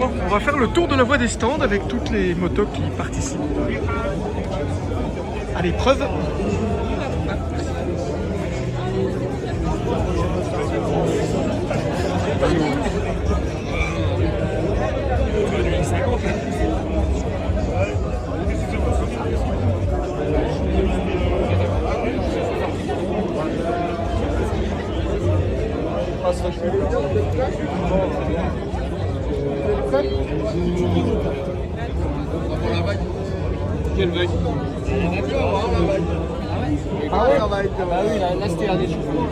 Bon, on va faire le tour de la voie des stands avec toutes les motos qui participent à l'épreuve. Quelle vague? Ah ouais, bah oui, là c'était un échauffement.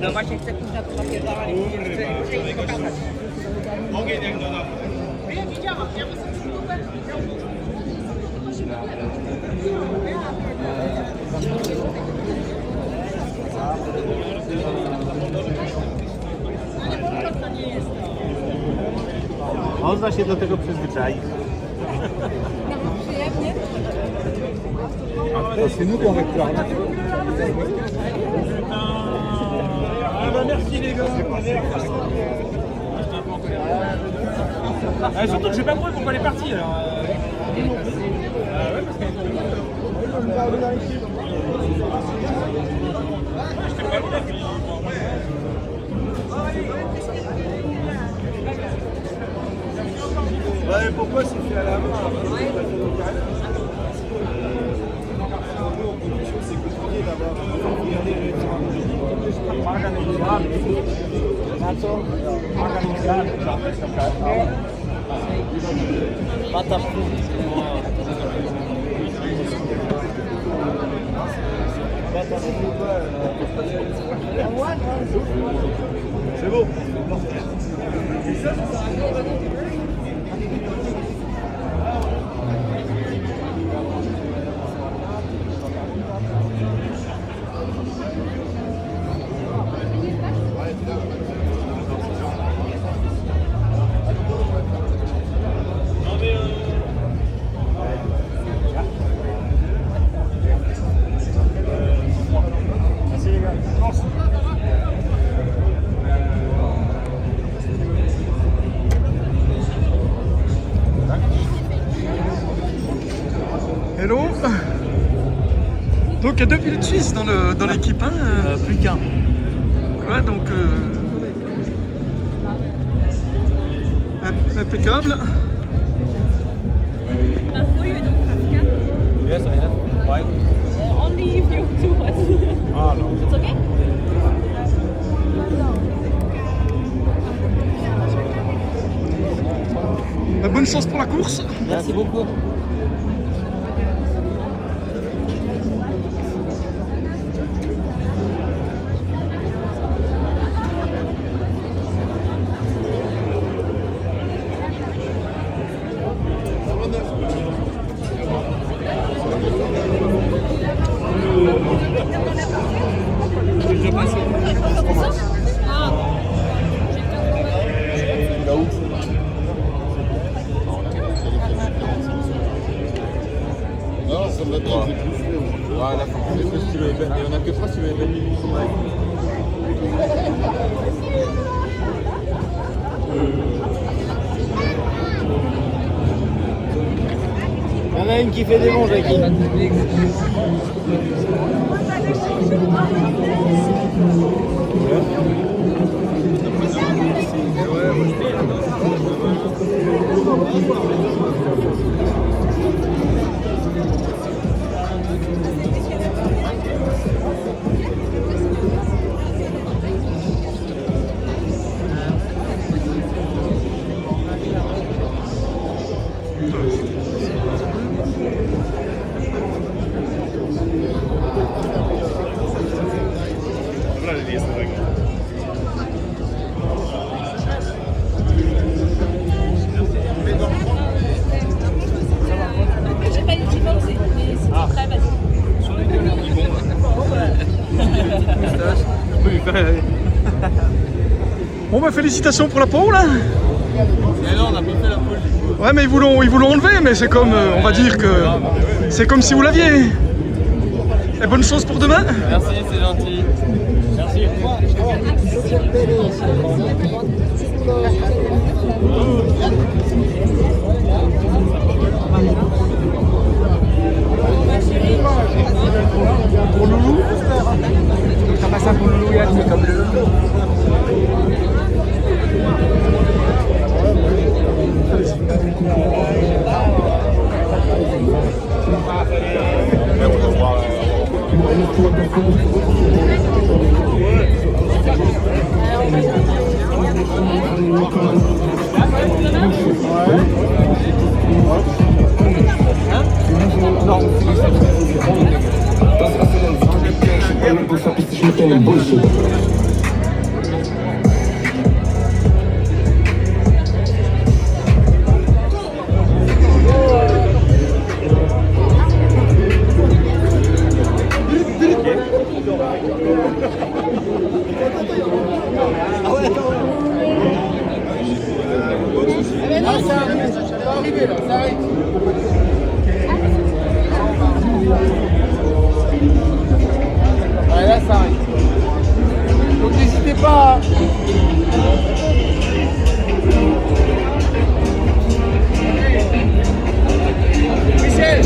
No właśnie chcę pójść na to napierdalanie i chcę ich pokazać. Ogień jak do domu. Ja widziałam, ja bym sobie spróbować. Można się do tego przyzwyczaić. Przyjemnie. C'est nous qu'on réclame. Ah bah merci les gars. Surtout que j'ai pas compris pourquoi elle est partie alors. J'étais pas loin puis. Ouais, pourquoi c'est fait à la main? C'est compliqué d'avoir c'est bon. Hello. Donc il y a 2 pilotes suisses dans l'équipe, hein. Plus qu'un. Ouais, donc impeccable. Yes, I have. Why? Only if you too much. Ah non. It's okay? Bonne chance pour la course. Merci beaucoup. Non, ça me va bien, c'est plus fait. Ouais, là, faut qu'on les fasse, il y en a que 3 si vous avez belle limite. Il y en a une qui fait des bons, Jackie. Dobra, jest. Bon bah félicitations pour la pole là. Mais non, on n'a pas fait la pole du coup. Ouais mais ils vous l'ont enlevé, mais c'est comme, on va dire que c'est comme si vous l'aviez. Et bonne chance pour demain. Merci, c'est gentil. Merci. Pour Loulou. Ça passe pour Loulou, Yann, c'est comme le Ouais, là, ça arrive. Donc n'hésitez pas. Michel.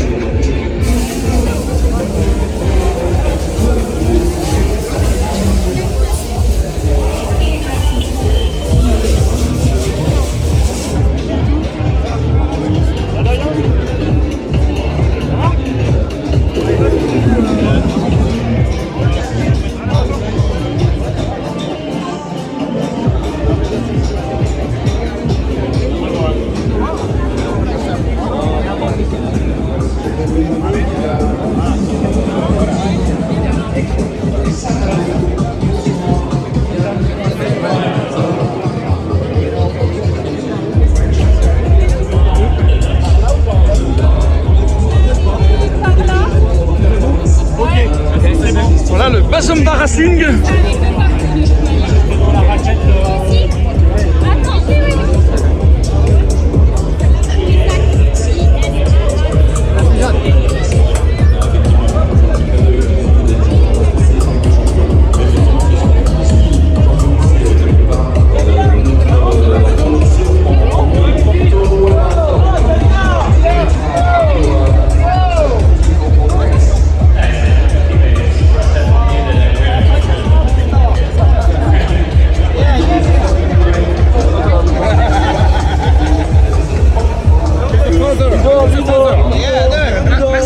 Voilà le Bazumba Racing.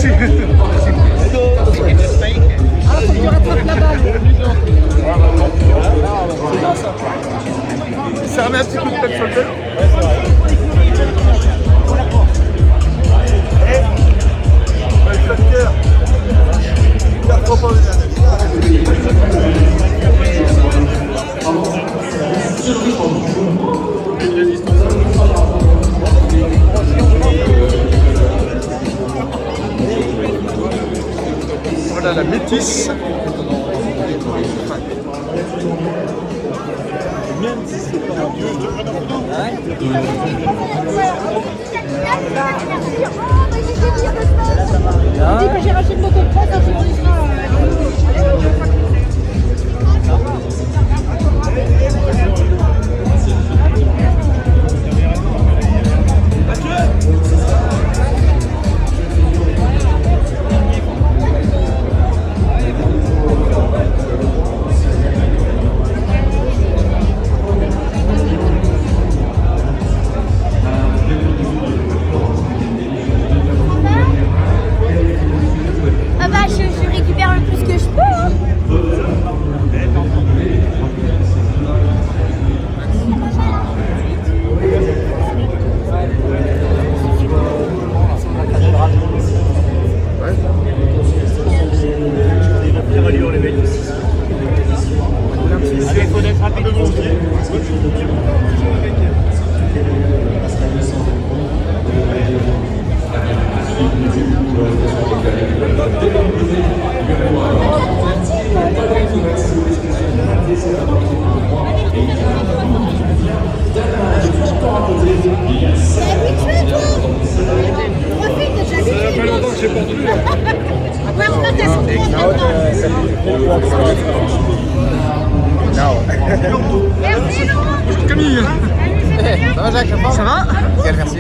Merci. Ça remet un petit coup de tête sur le vélo. Voilà la métisse. J'ai racheté une moto de cross, un jour il sera. Ah bah je récupère le plus que je peux hein. Allez, faut être rapide. Oh, habitué, toi. Profite, t'es habitué. Ça fait longtemps que j'ai pas vu. Ouais, on va tester. Merci, Laurent. Bonjour Camille. Ça va, Jacques? Ça va? Nickel, merci.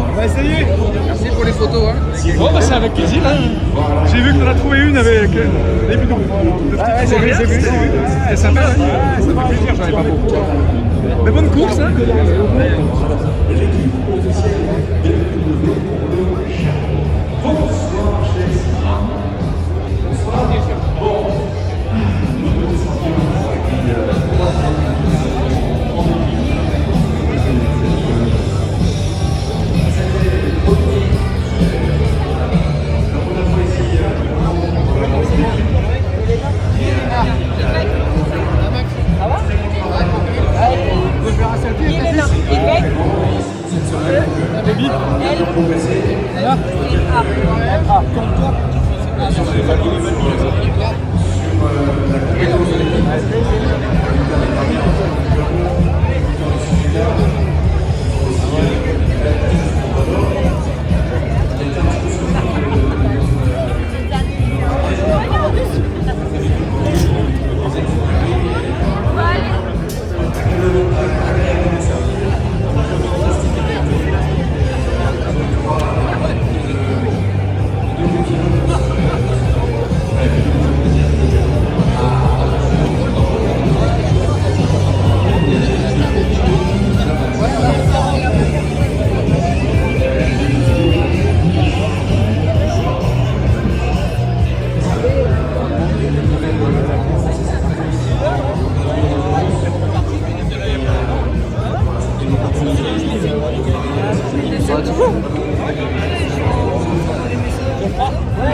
On va essayer. Merci pour les photos. Hein. Bon, bah c'est avec plaisir. Hein. J'ai vu que t'en as trouvé une avec des bidons. Ah ouais, j'ai vu. C'est sympa. Hein. Ouais, ça fait plaisir, j'en ai pas beaucoup. Mais bonne course. Hein.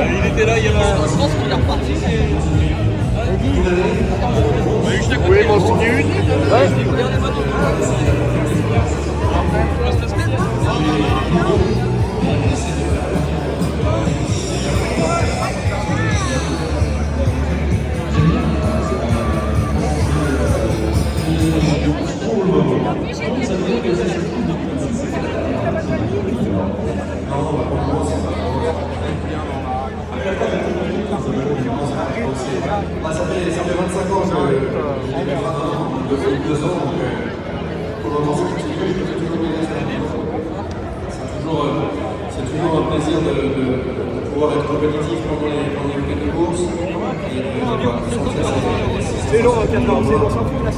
Il était là, il y a je pense qu'il est reparti. Oui, m'en souviens une. Ça fait 25 ans depuis 2 ans, donc pour le moment c'est toujours un plaisir de pouvoir être compétitif pendant les week-ends de course. C'est long, 14, c'est long, sans fout, là,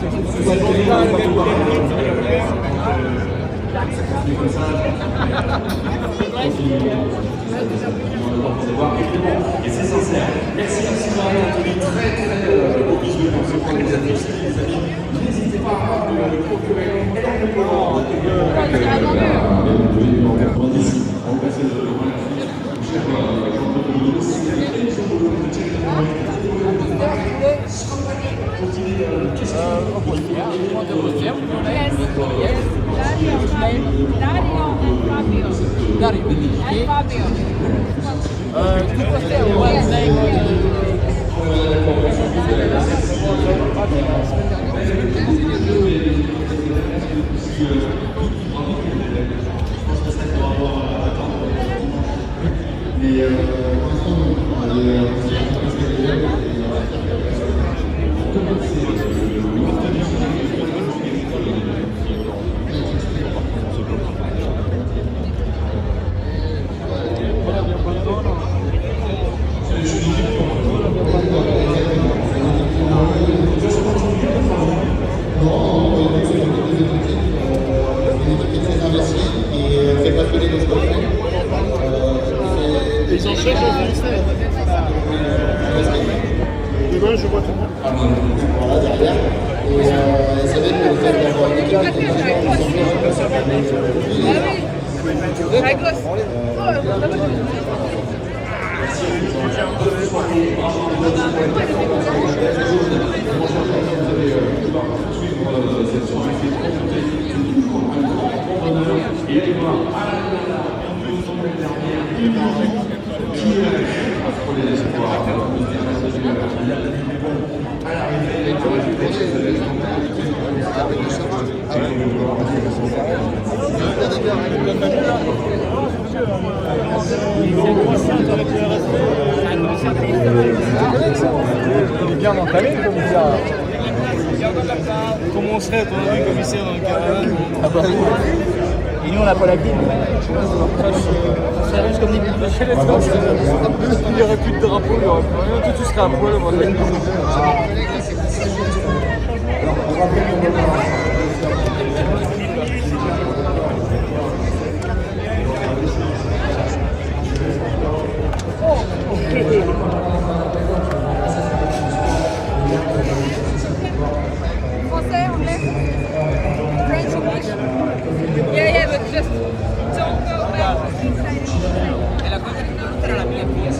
et c'est sincère. Merci Marie Anthony, très beau bisou pour ce organisatrice, les amis. N'hésitez pas à le procurer énormément Ils en cherchent au ministère. Demain, je vois tout le monde. Voilà, derrière. Et c'est vrai que le fait d'avoir une école qui Il est bien entamé le commissaire. Comment on serait, ton ami commissaire dans le caravane? Ah bah oui. Et nous on n'a pas la clim. Ça arrive comme des bulles de chez les autres. Il n'y aurait plus de drapeau, il n'y aurait plus rien, tout serait à poil au bordel. Français, anglais? French, English? Yeah, yeah, but just don't go back. E la cosa che devo mettere è la mia figlia.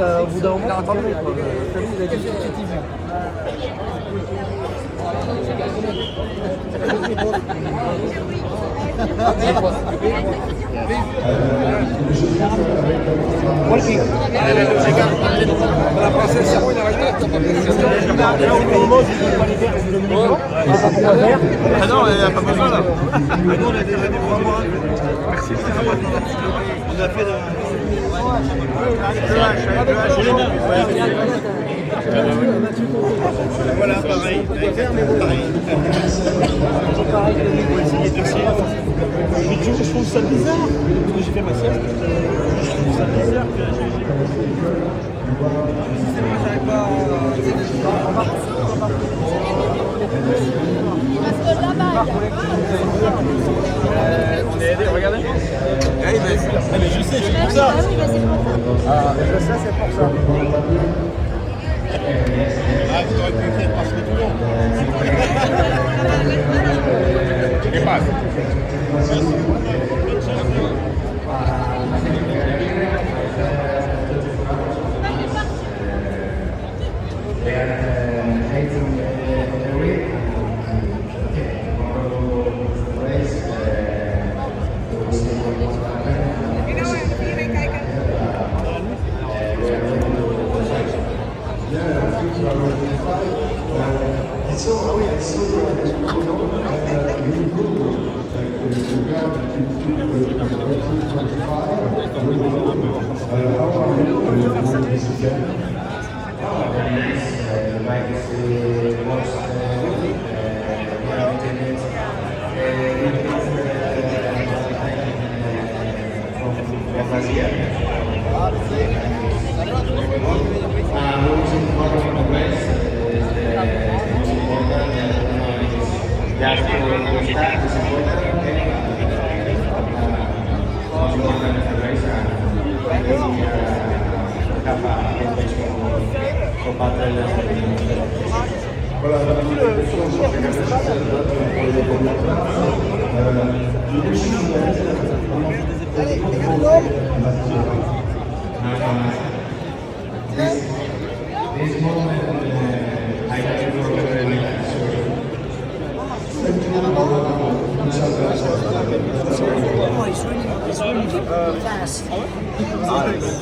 Au bout d'un moment, il a entendu. Il a dit La princesse, c'est bon, il est arrivé. Ah non, il n'y a pas besoin là. Ah non, on a déjà des points. Merci. On a fait de... Voilà, pareil. Je trouve ça bizarre. J'ai fait ma sieste. Je trouve ça bizarre que j'arrive pas Parce que là-bas, on est aidé, regardez. mais je sais, c'est pour ça. ah oui, mais c'est pour ça. Ah, ça c'est pour ça. Ah, tu aurais pu écrire parce que tout le monde. Et pas.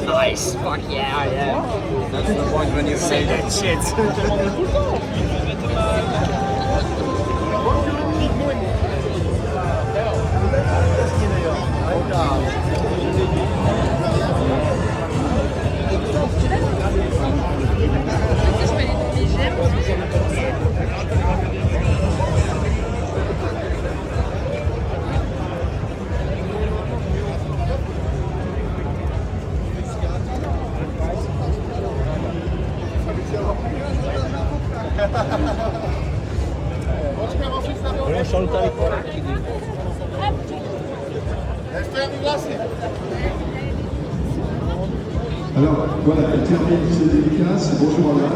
Nice, fuck yeah. That's the point when you say that shit. Alors, voilà, elle termine ses dédicaces. Bonjour Alain.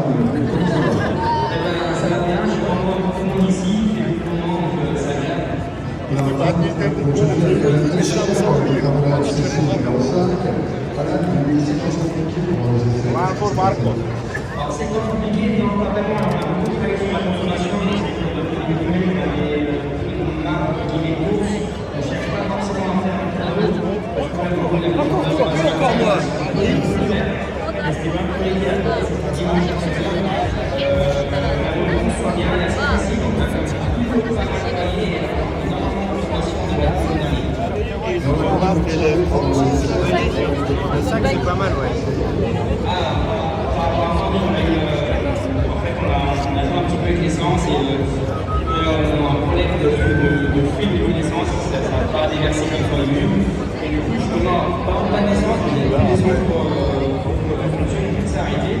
Ça va bien, je suis encore en fond ici, évidemment, ça vient. Alors, bonjour Alain, Cécile, numéro 5. Alain, lui, c'est Marco, Marco. Alors, c'est compliqué, non, pas vraiment un groupe avec la consommation, mais qui est course, on ne cherche pas forcément à faire un travail. Encore moi. Le sac, c'est pas mal, ouais. On a joué un petit peu avec l'essence et un problème de fuite de l'essence, ça n'a pas déversé comme sur le mur. Et du coup, justement, par en panne d'essence, il n'y a plus d'essence pour la fonction, tout s'est arrêté.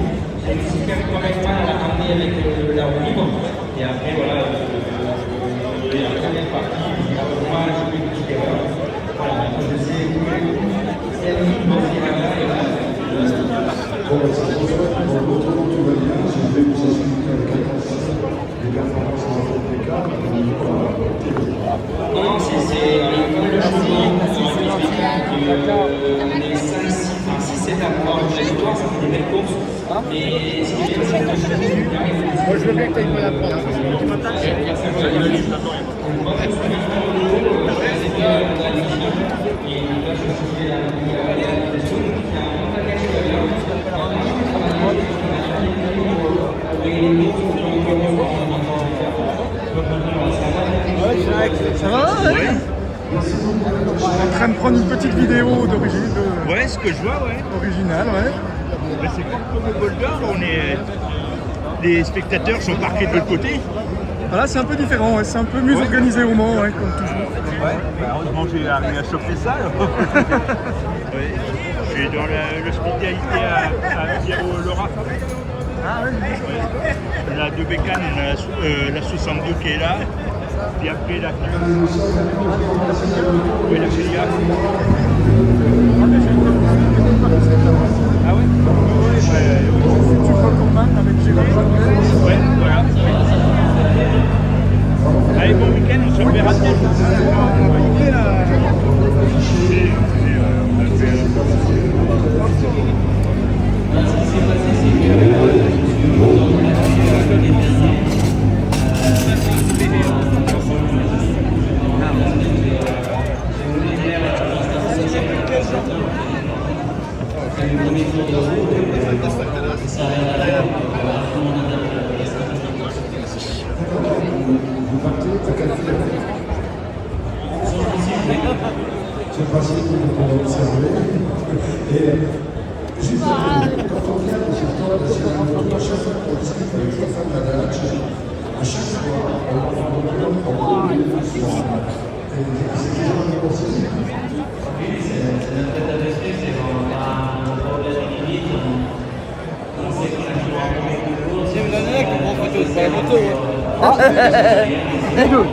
J'ai aussi quand même mal à la ramener avec la roue libre. Et après, voilà, la première partie, moi, j'ai fait une petite erreur. Voilà, maintenant je sais où c'est la ligne, bon, c'est là, et voilà. Bon, bah, c'est pour ça que pour l'autrement tout va bien. J'ai fait vous expliquer avec les performances en FPK. Non, c'est le changement. Les 6-7 apports de la victoire, ça fait des belles courses. Et ce qui est bien, c'est que Moi, je veux bien que tu ailles me la prendre. Tu m'attaques. Ça va, ouais. Je suis en train de prendre une petite vidéo d'origine. Ouais, ce que je vois, ouais. Originale, ouais. Mais c'est comme au Boulder, les spectateurs sont parqués de l'autre côté. Voilà, c'est un peu différent, ouais. C'est un peu mieux organisé au Mans, ouais, comme toujours. Ouais, bah heureusement j'ai arrivé à choper ça. Ouais. Je suis dans l'hospitalité à Pierrot Laura. Ah oui. On a deux bécanes, on a la 62 qui est là, puis après la oui, la filiale. Ah ouais? Tu crois qu'on va avec Gérard? Ouais, voilà. Allez, bon week-end, on se reverra peut-être. Vous partez à quelle heure? C'est facile pour observer. Et juste quand on vient aux histoires de Cyrano, à chaque fois qu'on discute avec Stéphane Ladach, à chaque fois, on est le soir. C'est toujours un conseil. c'est notre état d'esprit, c'est vraiment pas un problème. la moto, ouais. Ah, les deux,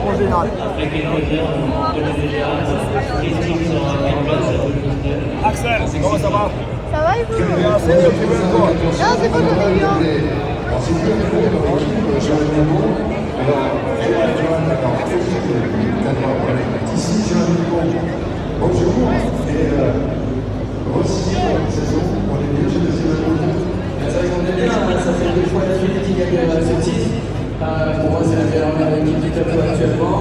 en général. Axel, comment ça va? Ça va et vous? Ah, c'est mieux, tu veux encore? Non, c'est bon, j'en ai eu un. Ensuite, il y a le monde, sur le niveau. Alors, ici, sur le niveau. Bonjour, et re-signer pour une saison. On est bien chez le Ça fait 2 fois la suite qu'il gagne ce titre. Pour moi, c'est la meilleure équipe du top actuellement.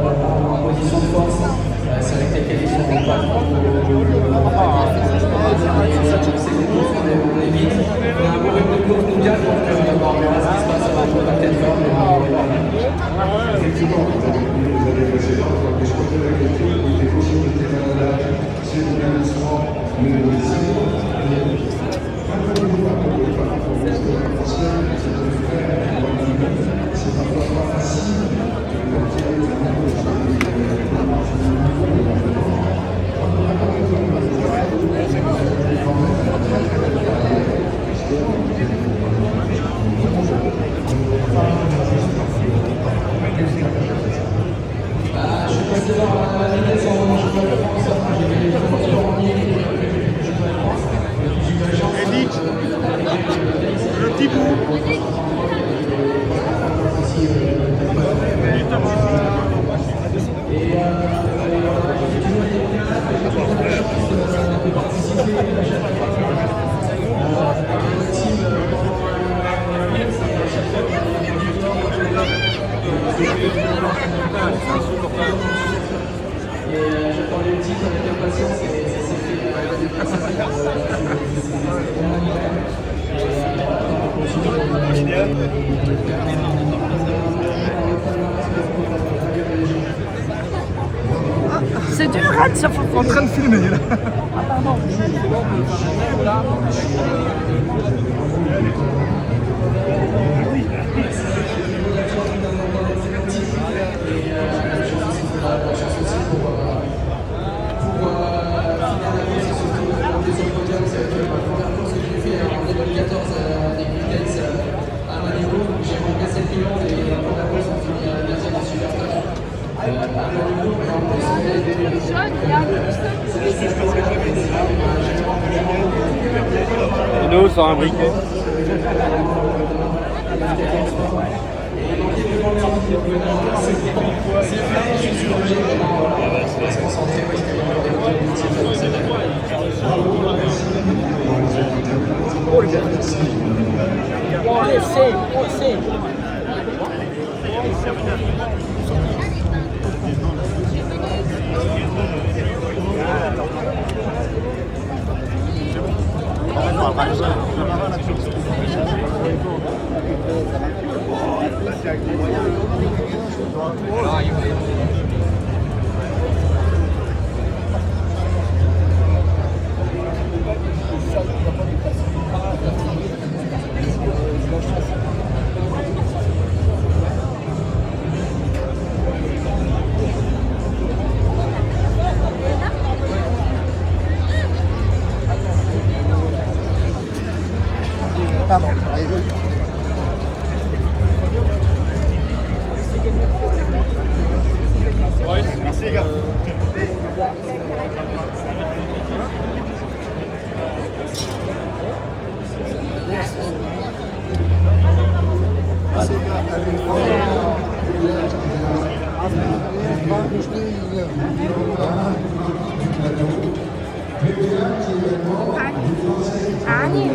En position de force, c'est avec laquelle ils sont en passe. On est vite. On a un beau rythme de course mondiale, donc on verra ce qui se passe sur la plateforme. Effectivement, vous avez vu les années précédentes, donc je crois que la qualité était possible de c'est le même soir, mais c'est parfois pas facile Edith, le petit bout. J'attendais le titre avec impatience et ça s'est fait. C'est dur, hein, de se en train de filmer là. Et nous, sur un briquet. Pardon. Merci les gars. 아니.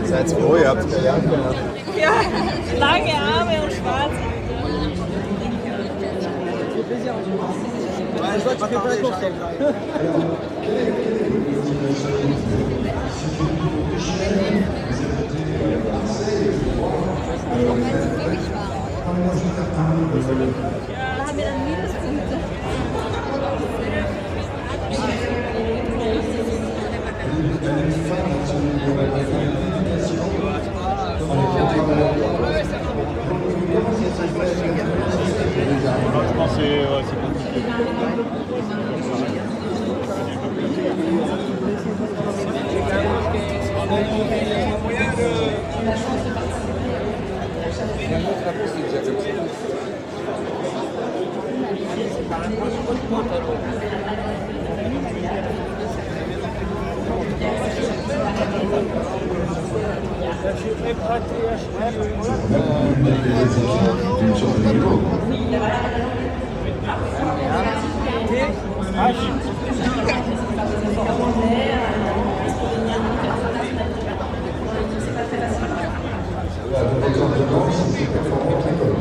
Seid froh, ihr habt keine Jacke. Ja, lange Arme und schwarz. Je vois que tu fais pas la course. Da haben wir dann Minuspunkte. rattraper, c'est déjà comme ça. D'une certaine niveau. Avec l'exemple de Nantes, c'est performant très cool.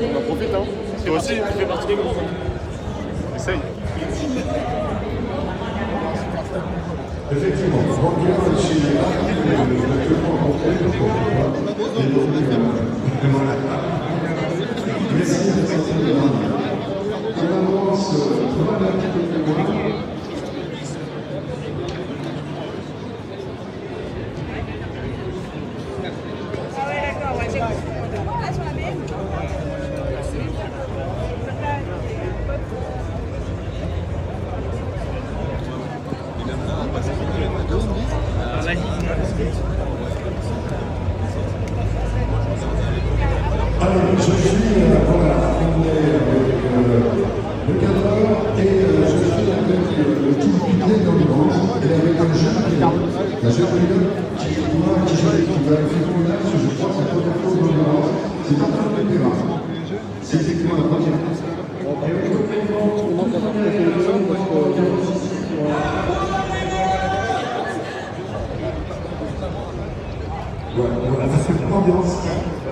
On en profite, hein. Toi aussi, tu fais partie des groupes. Essaye. Effectivement, donc bien chez les actuellement rencontré, merci de sortir de là. On avance, on va un petit peu plus loin. Ah ouais, d'accord, ouais, c'est bon. Là, sur la baie. Alors, je suis, voilà, on est avec le cadreur et je suis avec le tout piqué dans le groupe et avec un jeune pilote. Un jeune pilote qui va effectuer là, je crois, c'est la première fois dans le monde. C'est Antoine Pépéra. C'est effectivement la première fois. Et au complètement, on a fait le son parce que voilà, c'est l'ambiance.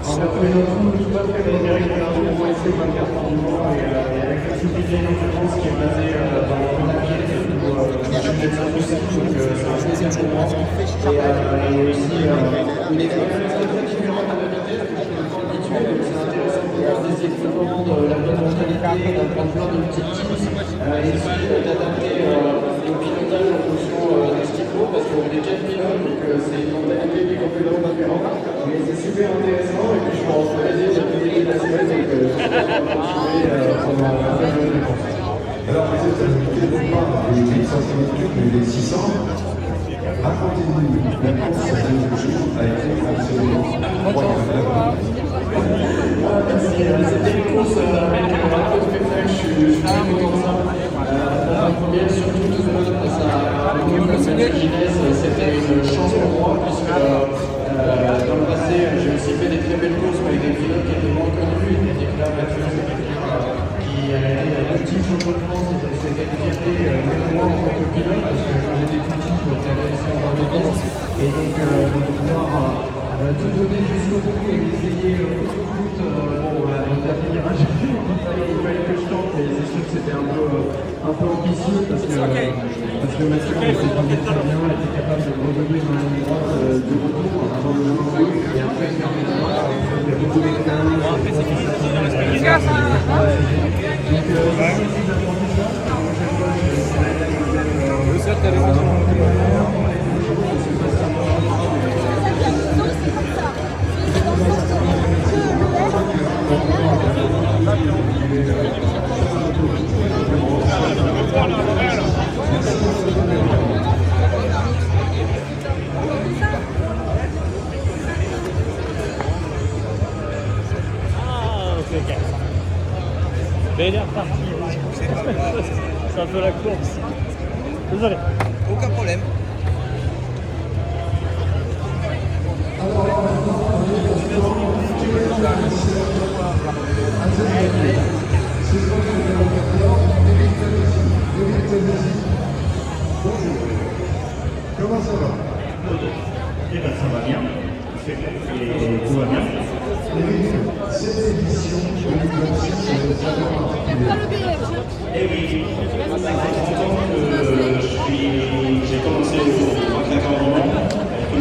On a fait notre pas très directement pour essayer de faire et avec la subdivision de France qui est basée dans la pièce pour la chaîne de service, donc c'est un deuxième mouvement. Et aussi une expérience très différente à l'habitude, parce que je suis habitué, donc c'est intéressant de voir des extrêmement de la bonne mentalité, d'apprendre plein de petites tips, et aussi d'adapter le pilotage en fonction de ce qu'il faut, parce qu'on est déjà pilote, donc c'est une mentalité qui est complètement différente, mais c'est super intéressant, et puis je suis en plaisir depuis le début de la semaine, donc je vais continuer pendant la fin de la défense. Alors vous êtes invité non pas les 1500 minutes, mais les 600. Racontez-nous, la course à ce jour a été absolument incroyable. C'était une course avec un peu de spectacle, je suis très content de ça. La première, surtout tout le monde, ça a un peu c'était une chance pour moi, puisque dans le passé, j'ai aussi fait des très belles courses avec des pilotes qui étaient moins connus, et des pilotes qui a été l'ultime champion de France, c'était une fierté, même moi en tant que pilote, parce que quand j'étais tout petit, je m'étais intéressé en vitesse, et donc de pouvoir tout donner jusqu'au bout et essayer au bout, bon, le dernier virage, il fallait que je tente, et c'est sûr que c'était un peu ambitieux, parce que Mathieu s'est tombé très bien, était capable de revenir dans la ligne droite du retour avant le moment, et après faire des droits, il y a beaucoup d'expérience, Mais il est reparti. C'est un peu la course. Désolé. Aucun problème. Comment ça va? Eh bien, ça va bien. Et tout va bien. Cette édition de l'Université de Saint-Laurent. Pas le billet, Eh oui.